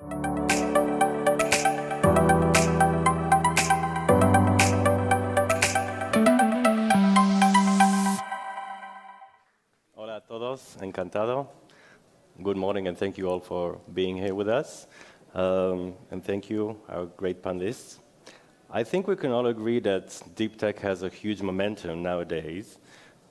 Hola a todos, encantado. Good morning, and thank you all for being here with us. And thank you, our great panelists. I think we can all agree that deep tech has a huge momentum nowadays.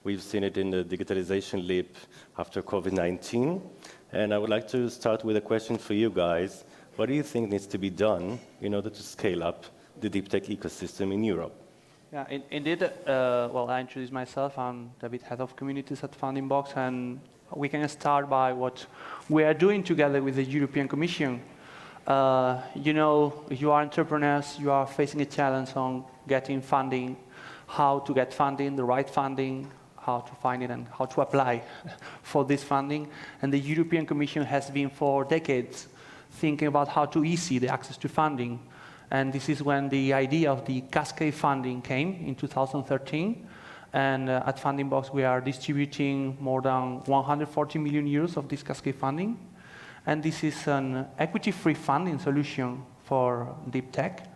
We've seen it in the digitalization leap after COVID-19. And I would like to start with a question for you guys. What do you think needs to be done in order to scale up the deep tech ecosystem in Europe? Yeah, indeed. Well, I introduce myself. I'm David, head of communities at Sandbox, and we can start by what we are doing together with the European Commission. You know, if you are entrepreneurs, you are facing a challenge on getting funding, how to get funding, the right funding, how to find it, and how to apply for this funding. And the European Commission has been for decades thinking about how to ease the access to funding. And this is when the idea of the cascade funding came in 2013. And at Funding Box, we are distributing more than 140 million euros of this cascade funding. And this is an equity-free funding solution for deep tech.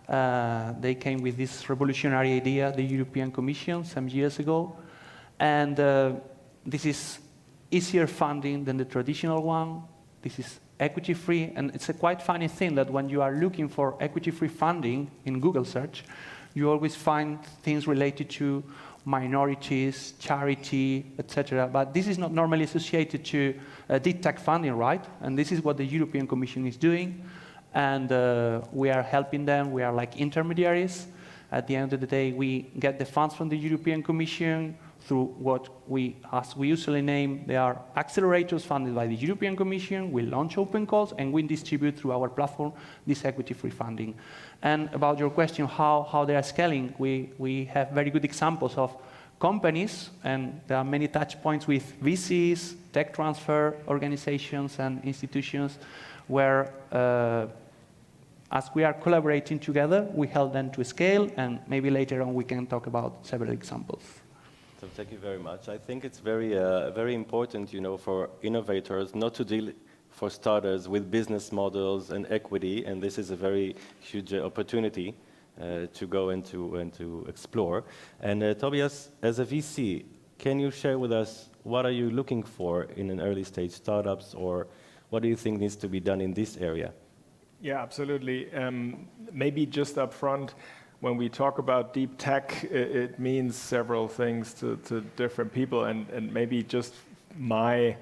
They came with this revolutionary idea, the European Commission, some years ago. And this is easier funding than the traditional one. This is equity-free, and it's a quite funny thing that when you are looking for equity-free funding in Google search, you always find things related to minorities, charity, etc. But this is not normally associated to deep tech funding, right? And this is what the European Commission is doing, and we are helping them. We are like intermediaries. At the end of the day, we get the funds from the European Commission through what we, as we usually name, they are accelerators funded by the European Commission. We launch open calls, and we distribute through our platform this equity-free funding. And about your question, how they are scaling, we have very good examples of companies, and there are many touch points with VCs, tech transfer organizations, and institutions, where as we are collaborating together, we help them to scale, and maybe later on we can talk about several examples. So thank you very much. I think it's very important, you know, for innovators not to deal, for starters, with business models and equity, and this is a very huge opportunity to go into and to explore. And Tobias, as a VC, can you share with us what are you looking for in an early stage startups, or what do you think needs to be done in this area? Yeah, absolutely. Maybe just up front, when we talk about deep tech, it means several things to different people, and maybe just my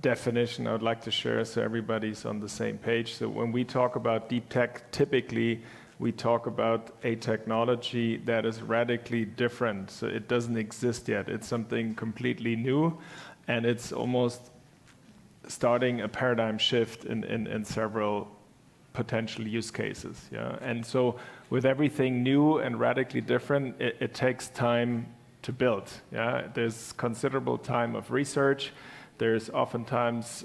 definition I would like to share so everybody's on the same page. So when we talk about deep tech, typically we talk about a technology that is radically different. So it doesn't exist yet. It's something completely new, and it's almost starting a paradigm shift in several potential use cases. Yeah? And so with everything new and radically different, it takes time to build. Yeah? There's considerable time of research. There's oftentimes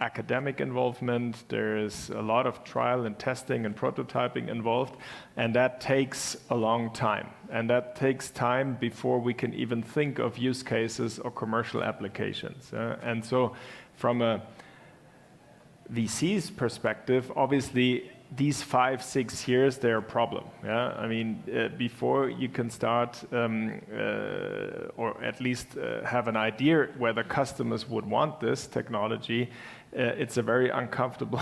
academic involvement. There's a lot of trial and testing and prototyping involved, and that takes a long time. And that takes time before we can even think of use cases or commercial applications. And so from a VC's perspective, obviously these 5-6 years, they're a problem. Yeah? I mean, before you can start or at least have an idea whether customers would want this technology, it's a very uncomfortable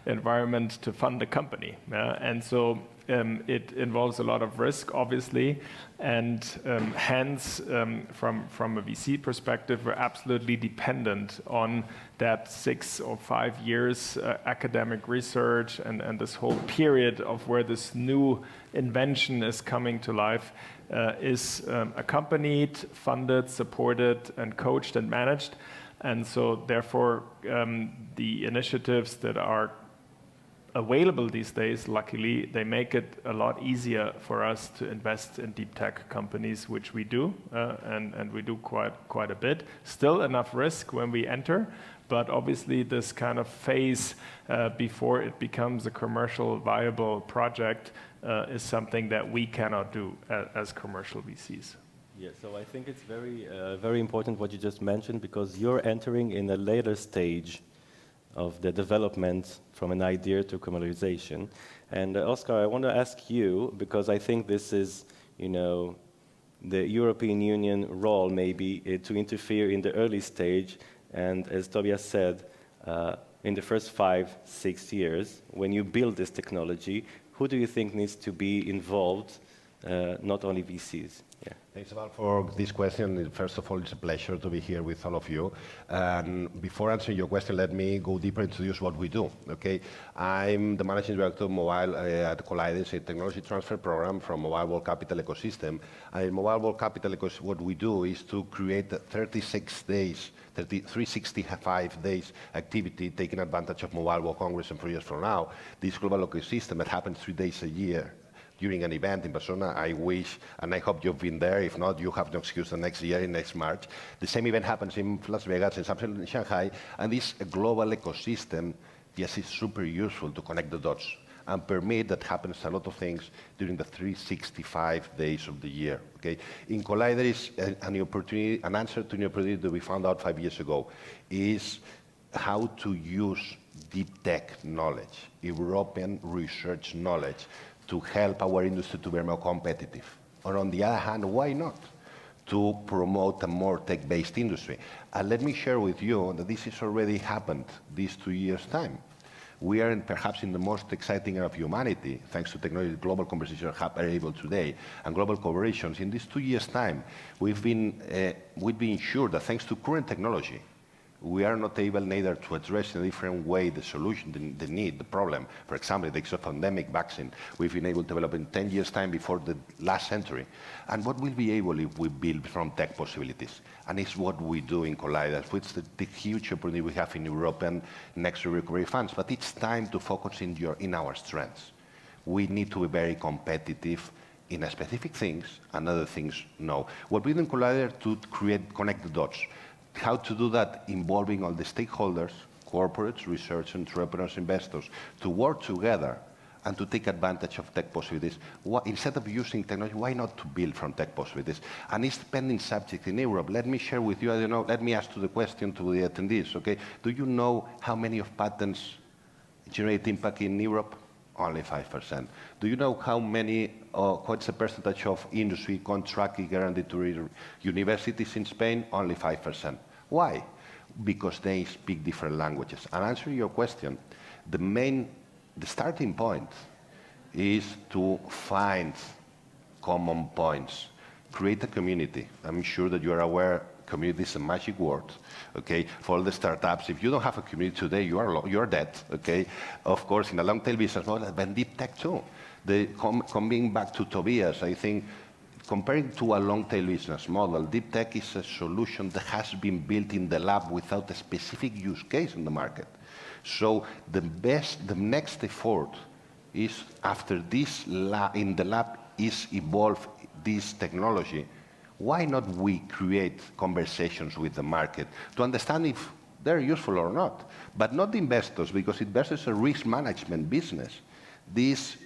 environment to fund a company. And so it involves a lot of risk, obviously, and hence, from a VC perspective, we're absolutely dependent on that 6 or 5 years academic research and this whole period of where this new invention is coming to life is accompanied, funded, supported, and coached and managed. And so, therefore, the initiatives that are available these days, luckily, they make it a lot easier for us to invest in deep tech companies, which we do, and we do quite a bit. Still enough risk when we enter, but obviously this kind of phase before it becomes a commercial viable project is something that we cannot do as commercial VCs. Yeah, so I think it's very important what you just mentioned, because you're entering in a later stage of the development from an idea to commercialization. And Oscar, I want to ask you, because I think this is, the European Union role maybe to interfere in the early stage, and as Tobias said, in the first 5-6 years, when you build this technology, who do you think needs to be involved, not only VCs? Yeah. Thanks a lot for this question. First of all, it's a pleasure to be here with all of you. And before answering your question, let me go deeper and introduce what we do. Okay, I'm the managing director of mobile at Collider, a technology transfer program from Mobile World Capital Ecosystem. And in Mobile World Capital Ecosystem, what we do is to create 365 days activity, taking advantage of Mobile World Congress and 4 years from now. This global ecosystem that happens 3 days a year during an event in Barcelona. I wish, and I hope you've been there. If not, you have no excuse the next year, in next March. The same event happens in Las Vegas, in Samsung, in Shanghai, and this global ecosystem, yes, is super useful to connect the dots and permit that happens a lot of things during the 365 days of the year. Okay, in Collider is an answer to an opportunity that we found out 5 years ago, is how to use deep tech knowledge, European research knowledge, to help our industry to be more competitive. Or on the other hand, why not? To promote a more tech-based industry. And let me share with you that this has already happened these 2 years' time. We are perhaps in the most exciting era of humanity, thanks to technology, global conversations are able today, and global collaborations. In these 2 years' time, we've been sure that thanks to current technology, we are not able neither to address in a different way the solution, the need, the problem. For example, the pandemic vaccine, we've been able to develop in 10 years' time before the last century. And what we'll be able if we build from tech possibilities? And it's what we do in Collider, with the huge opportunity we have in European next recovery funds. But it's time to focus in our strengths. We need to be very competitive in specific things, and other things, no. What we do in Collider to connect the dots. How to do that involving all the stakeholders, corporates, research, entrepreneurs, investors, to work together and to take advantage of tech possibilities. Instead of using technology, why not to build from tech possibilities? And it's pending subject in Europe. Let me share with you, let me ask the question to the attendees, okay? Do you know how many of patents generate impact in Europe? Only 5%. Do you know how many, what's the percentage of industry contract guaranteed to universities in Spain? Only 5%. Why? Because they speak different languages. And answering your question, the starting point is to find common points, create a community. I'm sure that you are aware community is a magic word, okay? For all the startups, if you don't have a community today, you're dead, okay? Of course, in a long tail business model, but deep tech too. Coming back to Tobias, I think comparing to a long tail business model, deep tech is a solution that has been built in the lab without a specific use case in the market. So the next effort is after this in the lab is evolve this technology. Why not we create conversations with the market to understand if they're useful or not? But not the investors, because investors are a risk management business. This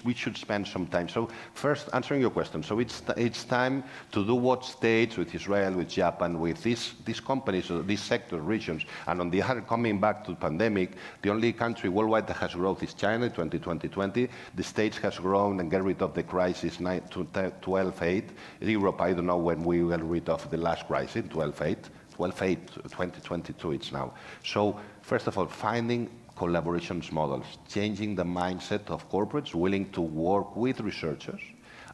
we should spend some time. So first, answering your question. So it's time to do what states with Israel, with Japan, with these companies, these sector regions. And on the other, coming back to the pandemic, the only country worldwide that has growth is China, 2020. The States has grown and get rid of the crisis 12.8. Europe, I don't know when we will rid of the last crisis, 12.8. 12.8, 2022 it's now. So first of all, finding collaborations models, changing the mindset of corporates willing to work with researchers,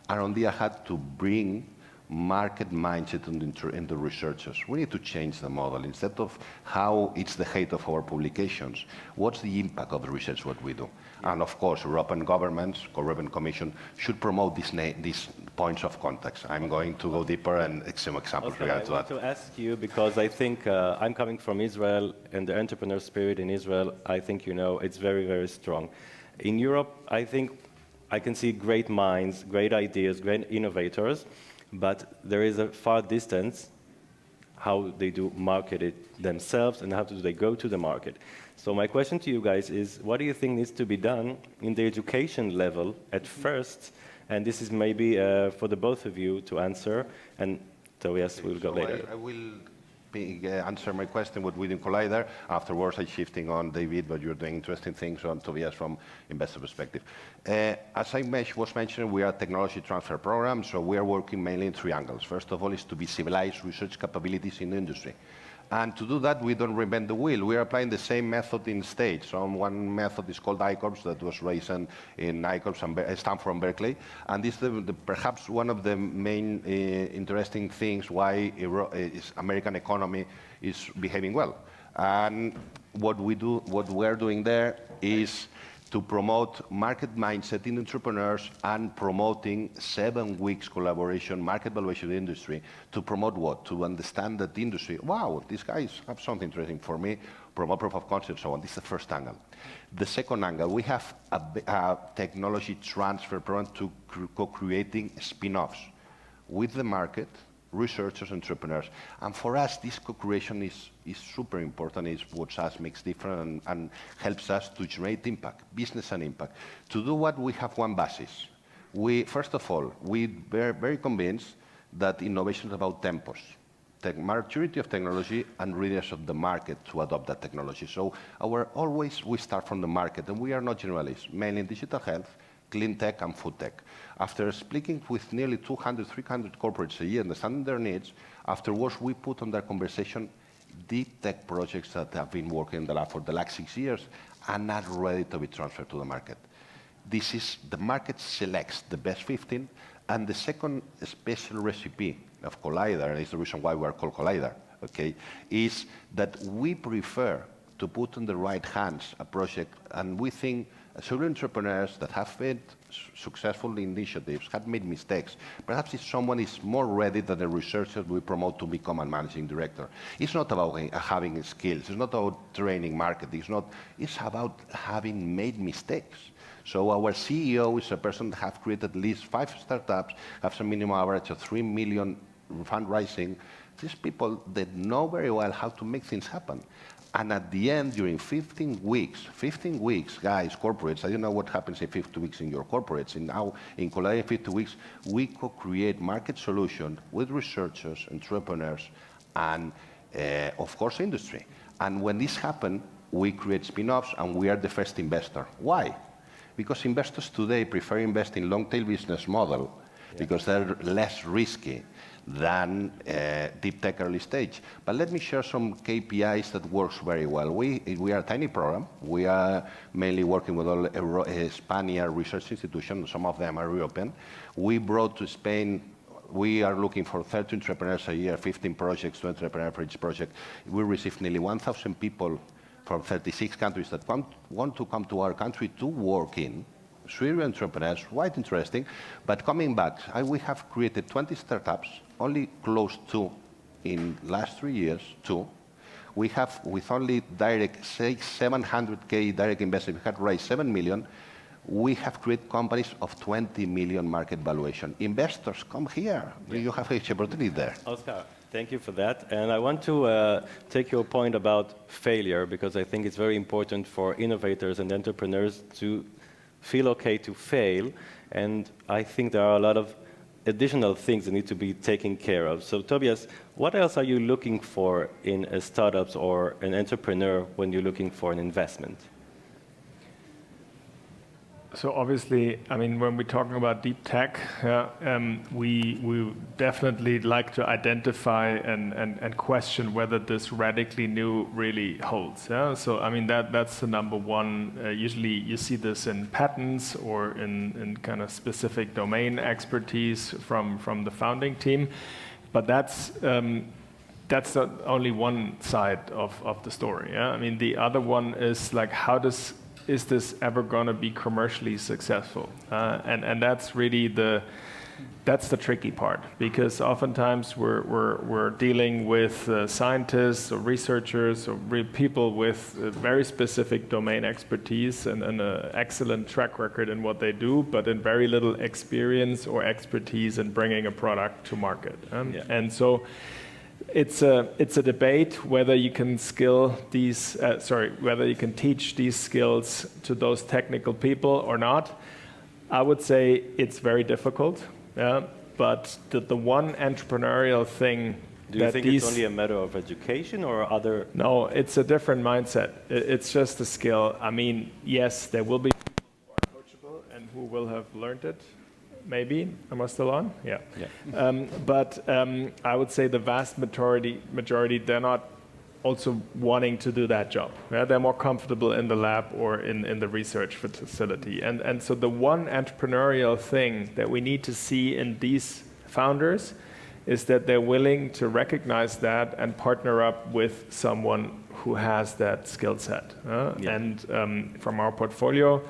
and on the other hand, to bring market mindset in the researchers. We need to change the model. Instead of how it's the height of our publications, what's the impact of the research, what we do? And of course, European governments, European Commission, should promote these points of contact. I'm going to go deeper and some examples regarding to that. I want to ask you, because I think I'm coming from Israel, and the entrepreneur spirit in Israel, I think it's very, very strong. In Europe, I think I can see great minds, great ideas, great innovators, but there is a far distance how they do market it themselves and how do they go to the market. So my question to you guys is, what do you think needs to be done in the education level at first? And this is maybe for the both of you to answer, and Tobias will go later. I will answer my question, what we do in Collider. Afterwards, I'm shifting on David, but you're doing interesting things on Tobias from investor perspective. As I was mentioning, we are a technology transfer program, so we are working mainly in 3 angles. First of all is to visualize research capabilities in the industry. And to do that, we don't reinvent the wheel. We are applying the same method in stage. So one method is called ICORPS that was raised in ICORPS and Stanford and Berkeley. And this is perhaps one of the main interesting things why American economy is behaving well. And what we are doing there is to promote market mindset in entrepreneurs and promoting 7 weeks collaboration, market valuation industry, to promote what? To understand that the industry, wow, these guys have something interesting for me, promote proof of concept, so on. This is the first angle. The second angle, we have a technology transfer program to co-creating spin-offs with the market, researchers, entrepreneurs. And for us, this co-creation is super important. It's what us makes different and helps us to generate impact, business and impact. To do what, we have one basis. First of all, we are very convinced that innovation is about tempos, maturity of technology and readiness of the market to adopt that technology. So always we start from the market, and we are not generalists, mainly in digital health, clean tech and food tech. After speaking with nearly 200, 300 corporates a year, understanding their needs, afterwards we put on their conversation deep tech projects that have been working for the last 6 years and are ready to be transferred to the market. This is, the market selects the best 15, and the second special recipe of Collider, and it's the reason why we are called Collider, okay, is that we prefer to put in the right hands a project, and we think serial entrepreneurs that have made successful initiatives, have made mistakes. Perhaps if someone is more ready than the researcher we promote to become a managing director. It's not about having skills. It's not about training marketing. It's about having made mistakes. So our CEO is a person that has created at least 5 startups, has a minimum average of 3 million fundraising. These people, they know very well how to make things happen. And at the end, during 15 weeks, guys, corporates, I don't know what happens in 50 weeks in your corporates. Now, in Collider 50 weeks, we co-create market solution with researchers, entrepreneurs, and of course, industry. And when this happens, we create spin-offs, and we are the first investor. Why? Because investors today prefer invest in long-tail business model because they're less risky than deep tech early stage. But let me share some KPIs that works very well. We are a tiny program. We are mainly working with all Spanish research institutions. Some of them are European. We brought to Spain, we are looking for 30 entrepreneurs a year, 15 projects, 20 entrepreneurs for each project. We receive nearly 1,000 people from 36 countries that want to come to our country to work in. Serial entrepreneurs, quite interesting. But coming back, we have created 20 startups, only closed 2 in last 3 years, 2. We have, with only direct, say, 700K direct investment, we had raised 7 million. We have created companies of 20 million market valuation. Investors, come here. You have a opportunity there. Oscar, thank you for that. And I want to take your point about failure, because I think it's very important for innovators and entrepreneurs to feel okay to fail. And I think there are a lot of additional things that need to be taken care of. So Tobias, what else are you looking for in a startup or an entrepreneur when you're looking for an investment? So obviously, I mean, when we're talking about deep tech, we definitely like to identify and question whether this radically new really holds. Yeah? So I mean, that's the number one. Usually you see this in patents or in kind of specific domain expertise from the founding team. But that's only one side of the story. Yeah? I mean, the other one is like, is this ever going to be commercially successful? And that's really the tricky part, because oftentimes we're dealing with scientists or researchers or people with very specific domain expertise and an excellent track record in what they do, but in very little experience or expertise in bringing a product to market. And so it's a debate whether you can whether you can teach these skills to those technical people or not. I would say it's very difficult. Yeah? But the one entrepreneurial thing Do you that think these... it's only a matter of education or other? No, it's a different mindset. It's just a skill. I mean, yes, there will be people who are coachable and who will have learned it. Maybe. Am I still on? Yeah. But I would say the vast majority, they're not also wanting to do that job. Yeah? They're more comfortable in the lab or in the research facility. And so the one entrepreneurial thing that we need to see in these founders is that they're willing to recognize that and partner up with someone who has that skill set. And from our portfolio,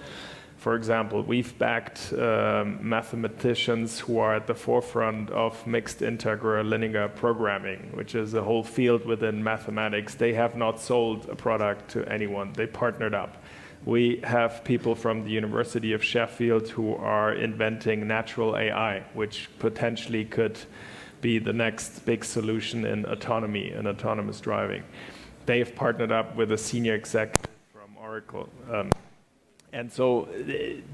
for example, we've backed mathematicians who are at the forefront of mixed integral linear programming, which is a whole field within mathematics. They have not sold a product to anyone. They partnered up. We have people from the University of Sheffield who are inventing natural AI, which potentially could be the next big solution in autonomy and autonomous driving. They've partnered up with a senior executive from Oracle. And so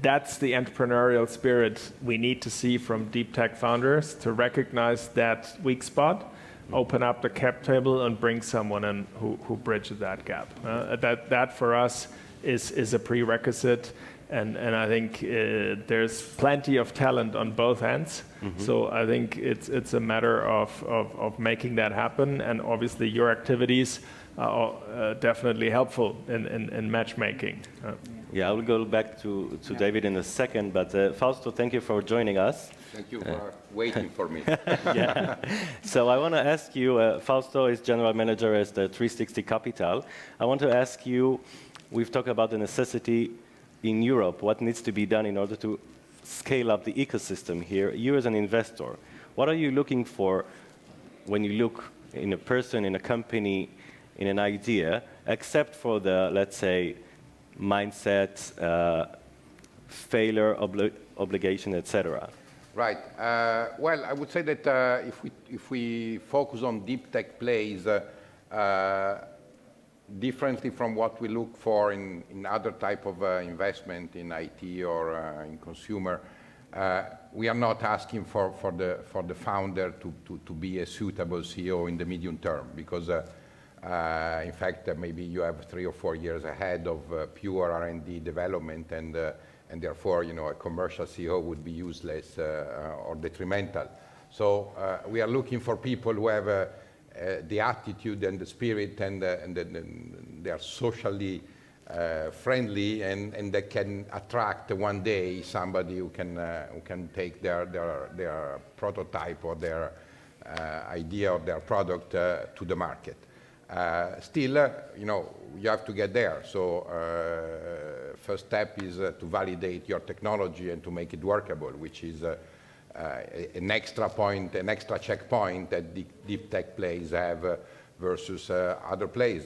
that's the entrepreneurial spirit we need to see from deep tech founders, to recognize that weak spot, open up the cap table and bring someone in who bridges that gap. That for us is a prerequisite. And I think there's plenty of talent on both ends. So I think it's a matter of making that happen. And obviously your activities are definitely helpful in matchmaking. Yeah, I will go back to David in a second, but Fausto, thank you for joining us. Thank you for waiting for me. Yeah. So I want to ask you, Fausto is general manager at the 360 Capital. I want to ask you, we've talked about the necessity in Europe, what needs to be done in order to scale up the ecosystem here. You as an investor, what are you looking for when you look in a person, in a company, in an idea, except for the, let's say, mindset, failure, obligation, etc.? Right. Well, I would say that if we focus on deep tech plays, differently from what we look for in other type of investment in IT or in consumer, we are not asking for the founder to be a suitable CEO in the medium term, because in fact maybe you have 3 or 4 years ahead of pure R&D development, and therefore a commercial CEO would be useless or detrimental. So we are looking for people who have the attitude and the spirit, and they are socially friendly, and they can attract one day somebody who can take their prototype or their idea or their product to the market. Still, you have to get there. So first step is to validate your technology and to make it workable, which is an extra point, an extra checkpoint that deep tech plays have versus other plays.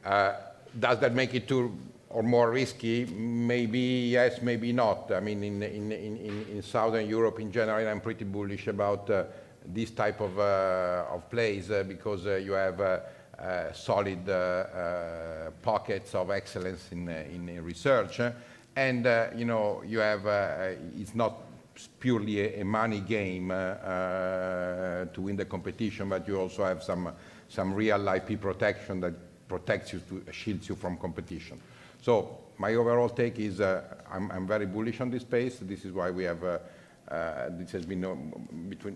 Does that make it too or more risky? Maybe yes, maybe not. I mean, in Southern Europe in general, I'm pretty bullish about this type of plays because you have solid pockets of excellence in research, and you have it's not purely a money game to win the competition, but you also have some real IP protection that protects you, shields you from competition. So my overall take is I'm very bullish on this space. This is why we have this has been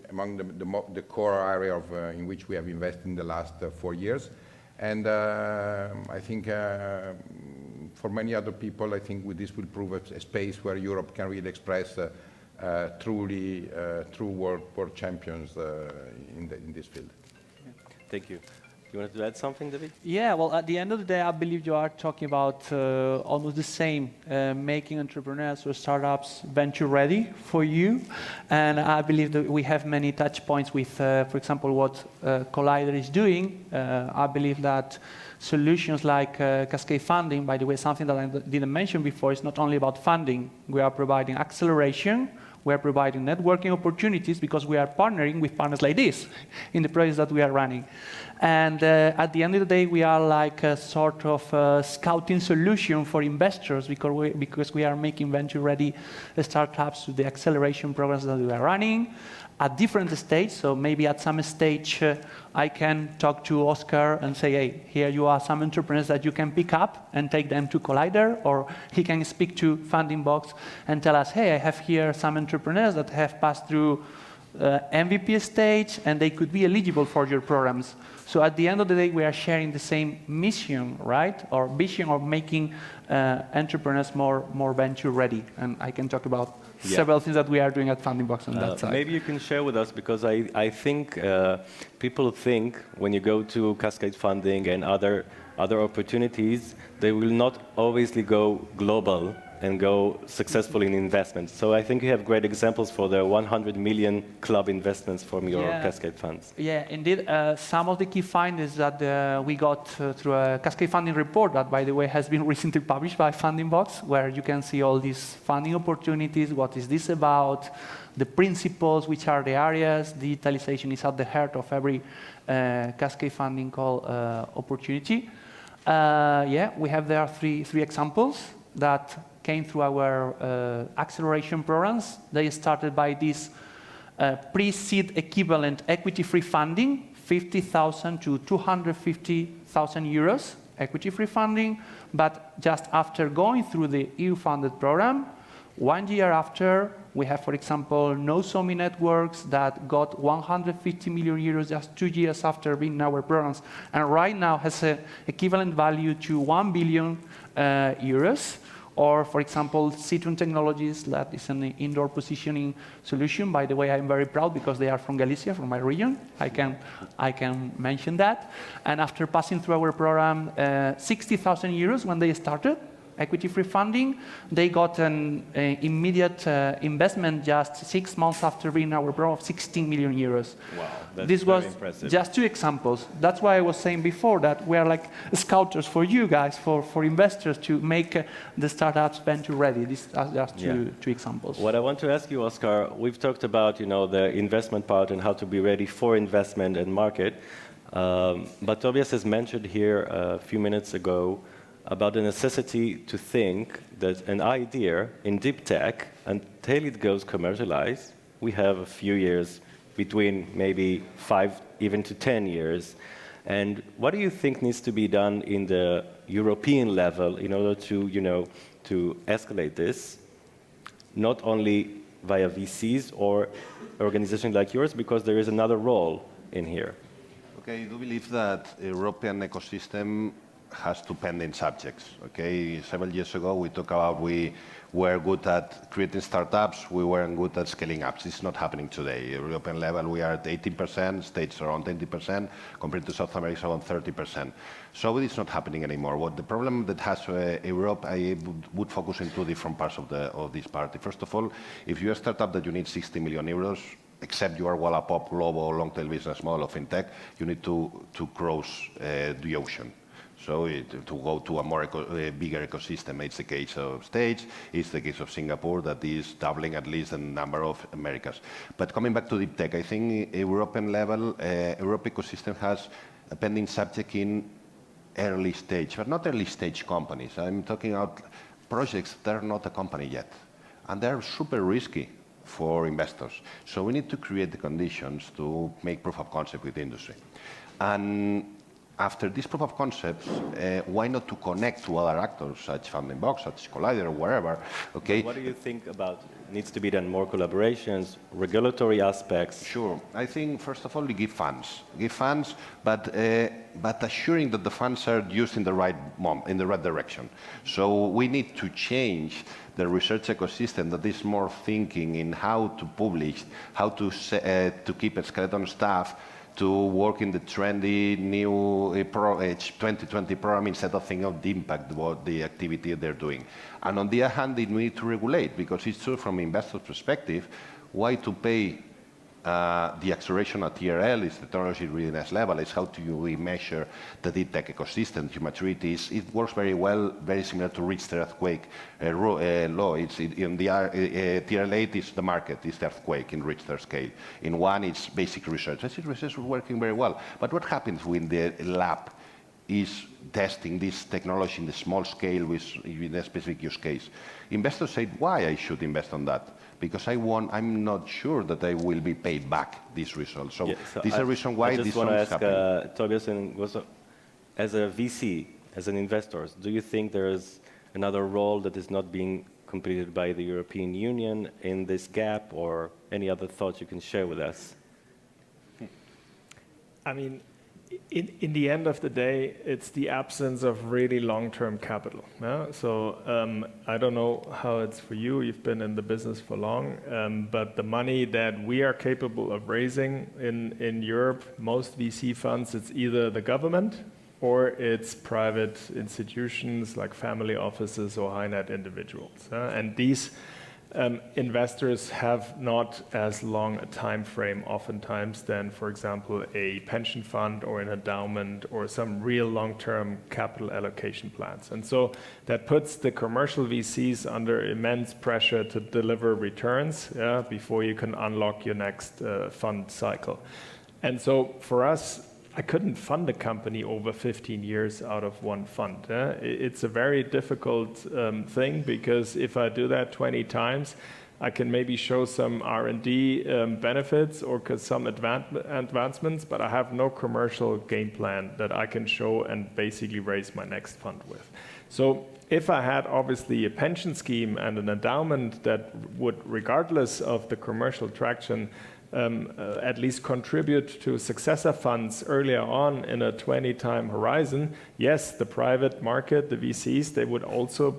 among the core area in which we have invested in the last 4 years, and I think for many other people, I think this will prove a space where Europe can really express true world champions in this field. Thank you. You wanted to add something, David? Yeah, well, at the end of the day, I believe you are talking about almost the same, making entrepreneurs or startups venture ready for you. And I believe that we have many touch points with, for example, what Collider is doing. I believe that solutions like Cascade Funding, by the way, something that I didn't mention before, is not only about funding. We are providing acceleration. We are providing networking opportunities because we are partnering with partners like this in the projects that we are running. And at the end of the day, we are like a sort of scouting solution for investors because we are making venture-ready startups to the acceleration programs that we are running at different stages. So maybe at some stage, I can talk to Oscar and say, hey, here you are some entrepreneurs that you can pick up and take them to Collider, or he can speak to Funding Box and tell us, hey, I have here some entrepreneurs that have passed through MVP stage, and they could be eligible for your programs. So at the end of the day, we are sharing the same mission, right? Or vision of making entrepreneurs more venture ready. And I can talk about several things that we are doing at Funding Box on that side. Maybe you can share with us, because I think people think when you go to Cascade Funding and other opportunities, they will not obviously go global and go successful in investments. So I think you have great examples for the 100 million club investments from your Cascade funds. Yeah, indeed. Some of the key findings that we got through a Cascade Funding report that, by the way, has been recently published by Funding Box, where you can see all these funding opportunities, what is this about, the principles, which are the areas. Digitalization is at the heart of every Cascade Funding call opportunity. We have there three examples that came through our acceleration programs. They started by this pre-seed equivalent equity-free funding, 50,000 to 250,000 euros equity-free funding, but just after going through the EU-funded program, 1 year after, we have, for example, Nozomi Networks that got 150 million euros just 2 years after being in our programs, and right now has an equivalent value to 1 billion euros. Or, for example, Citron Technologies, that is an indoor positioning solution. By the way, I'm very proud because they are from Galicia, from my region. I can mention that. And after passing through our program, 60,000 euros when they started, equity-free funding, they got an immediate investment just 6 months after being in our program of 16 million euros. Wow, that's this very was impressive. just 2 examples. That's why I was saying before that we are like scouters for you guys, for investors to make the startups venture ready. These are just two examples. What I want to ask you, Oscar, we've talked about the investment part and how to be ready for investment and market. But Tobias has mentioned here a few minutes ago about the necessity to think that an idea in deep tech, until it goes commercialized, we have a few years between maybe 5 even to 10 years. And what do you think needs to be done in the European level in order to, to escalate this, not only via VCs or organizations like yours, because there is another role in here? Okay, I do believe that European ecosystem has two pending subjects. Okay, several years ago we talked about we were good at creating startups, we weren't good at scaling up. This is not happening today. At European level we are at 18%, States around 20%, compared to South America around 30%. So it is not happening anymore. What the problem that has Europe, I would focus in 2 different parts of this party. First of all, if you're a startup that you need 60 million euros, except you are Wallapop, global, long-tail business model of fintech, you need to cross the ocean. So to go to a bigger ecosystem. It's the case of States, it's the case of Singapore that is doubling at least the number of Americas. But coming back to deep tech, I think European level, Europe ecosystem has a pending subject in early stage, but not early stage companies. I'm talking about projects that are not a company yet. And they're super risky for investors. So we need to create the conditions to make proof of concept with the industry. And after this proof of concepts, why not to connect to other actors, such Funding Box, such Collider, or wherever, okay? What do you think about needs to be done? More collaborations, regulatory aspects? Sure. I think, first of all, you give funds. Give funds, but assuring that the funds are used in the right direction. So we need to change the research ecosystem that is more thinking in how to publish, how to keep a skeleton staff, to work in the trendy new 2020 program instead of thinking of the impact of the activity they're doing. And on the other hand, they need to regulate, because it's true from investor's perspective, why to pay the acceleration at TRL is the technology readiness level. It's how do we measure the deep tech ecosystem to maturity. It works very well, very similar to Richter earthquake law. In the TRL8 is the market, is the earthquake in Richter scale. In 1, it's basic research. Basic research is working very well. But what happens when the lab is testing this technology in the small scale with a specific use case? Investors say, why I should invest on that? Because I'm not sure that I will be paid back these results. So, this is a reason why this is happening. I just want to ask Tobias, as a VC, as an investor, do you think there is another role that is not being completed by the European Union in this gap, or any other thoughts you can share with us? I mean, in the end of the day, it's the absence of really long-term capital. Yeah? So I don't know how it's for you. You've been in the business for long, but the money that we are capable of raising in Europe, most VC funds, it's either the government or it's private institutions like family offices or high net individuals. And these investors have not as long a time frame oftentimes than, for example, a pension fund or an endowment or some real long-term capital allocation plans. And so that puts the commercial VCs under immense pressure to deliver returns before you can unlock your next fund cycle. And so for us, I couldn't fund a company over 15 years out of one fund. It's a very difficult thing, because if I do that 20 times, I can maybe show some R&D benefits or some advancements, but I have no commercial game plan that I can show and basically raise my next fund with. So if I had obviously a pension scheme and an endowment that would, regardless of the commercial traction, at least contribute to successor funds earlier on in a 20-time horizon, yes, the private market, the VCs, they would also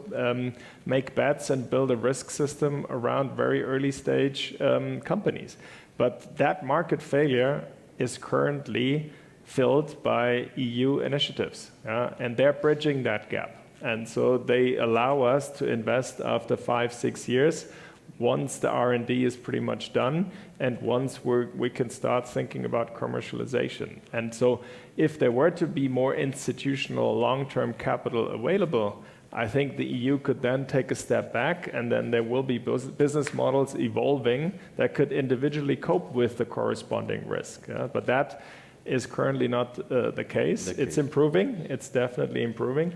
make bets and build a risk system around very early stage companies. But that market failure is currently filled by EU initiatives, and they're bridging that gap. And so they allow us to invest after 5-6 years, once the R&D is pretty much done, and once we can start thinking about commercialization. And so if there were to be more institutional long-term capital available, I think the EU could then take a step back, and then there will be business models evolving that could individually cope with the corresponding risk. But that is currently not the case. It's improving. It's definitely improving.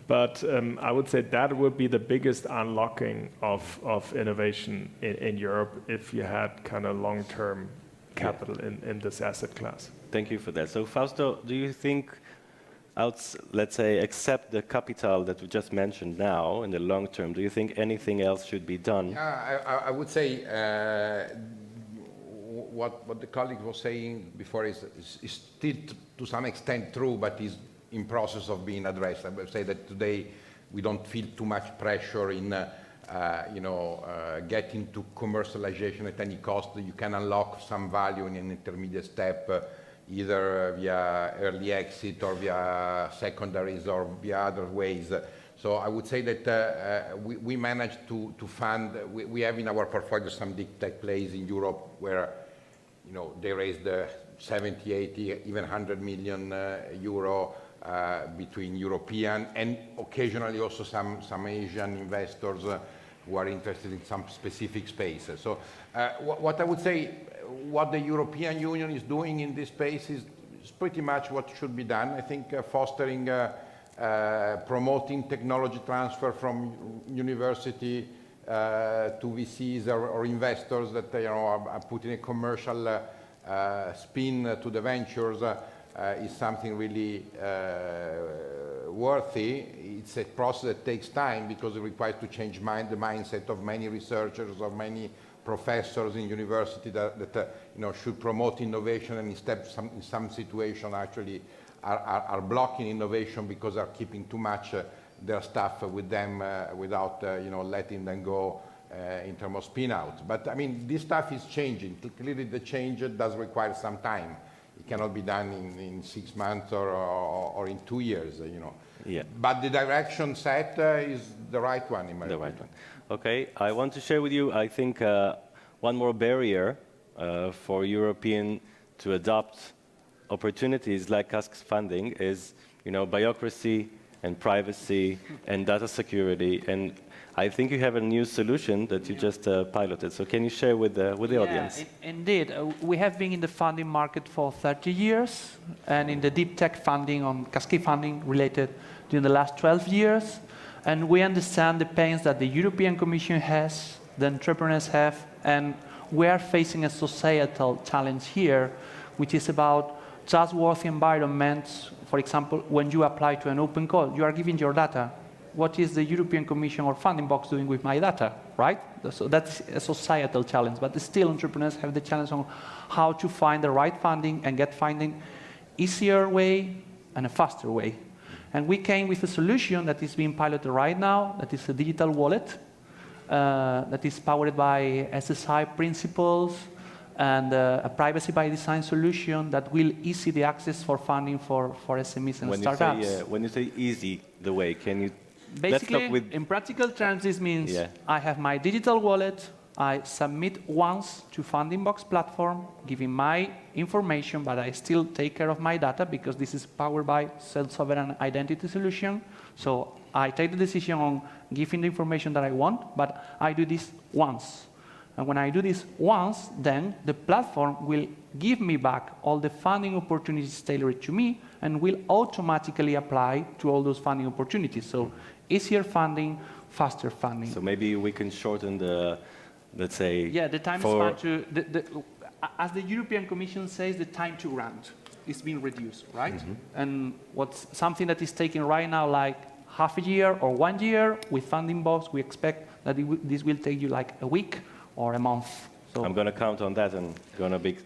But I would say that would be the biggest unlocking of innovation in Europe if you had kind of long-term capital in this asset class. Thank you for that. So Fausto, do you think, let's say, except the capital that we just mentioned now, in the long term, do you think anything else should be done? I would say what the colleague was saying before is still to some extent true, but is in process of being addressed. I would say that today we don't feel too much pressure in getting to commercialization at any cost. You can unlock some value in an intermediate step, either via early exit or via secondaries or via other ways. So I would say that we managed to fund. We have in our portfolio some deep tech plays in Europe where they raised 70, 80, even 100 million euro. Between European and occasionally also some Asian investors who are interested in some specific spaces. So what I would say, what the European Union is doing in this space is pretty much what should be done. I think fostering, promoting technology transfer from university to VCs or investors that are putting a commercial spin to the ventures is something really worthy. It's a process that takes time because it requires to change the mindset of many researchers or many professors in university that should promote innovation, and instead in some situation actually are blocking innovation because they're keeping too much their stuff with them without letting them go in terms of spin out. But I mean, this stuff is changing. Clearly the change does require some time. It cannot be done in 6 months or in 2 years, Yeah. But the direction set is the right one, in my opinion. The right one. Okay, I want to share with you, I think, one more barrier for European to adopt opportunities like CASC funding is, bureaucracy and privacy and data security. And I think you have a new solution that you just piloted. So can you share with the audience? Indeed. We have been in the funding market for 30 years, and in the deep tech funding, on CASC funding related during the last 12 years. And we understand the pains that the European Commission has, the entrepreneurs have, and we are facing a societal challenge here, which is about trustworthy environments. For example, when you apply to an open call, you are giving your data. What is the European Commission or Funding Box doing with my data, right? So that's a societal challenge, but still entrepreneurs have the challenge on how to find the right funding and get funding easier way and a faster way. And we came with a solution that is being piloted right now, that is a digital wallet, that is powered by SSI principles, and a privacy by design solution that will ease the access for funding for SMEs and startups. When you say easy the way, can you... Basically, in practical terms, this means I have my digital wallet, I submit once to Funding Box platform, giving my information, but I still take care of my data because this is powered by self-sovereign identity solution. So I take the decision on giving the information that I want, but I do this once. And when I do this once, then the platform will give me back all the funding opportunities tailored to me and will automatically apply to all those funding opportunities. So easier funding, faster funding. So maybe we can shorten the, let's say... Yeah, the time span to... as the European Commission says, the time to grant is being reduced, right? Mm-hmm. And what's something that is taking right now like half a year or 1 year, with Funding Box, we expect that this will take you like a week or a month. So I'm going to count on that and going to be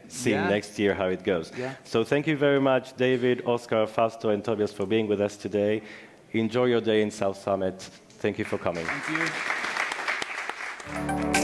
seeing next year how it goes. Yeah. So thank you very much, David, Oscar, Fausto, and Tobias for being with us today. Enjoy your day in South Summit. Thank you for coming. Thank you.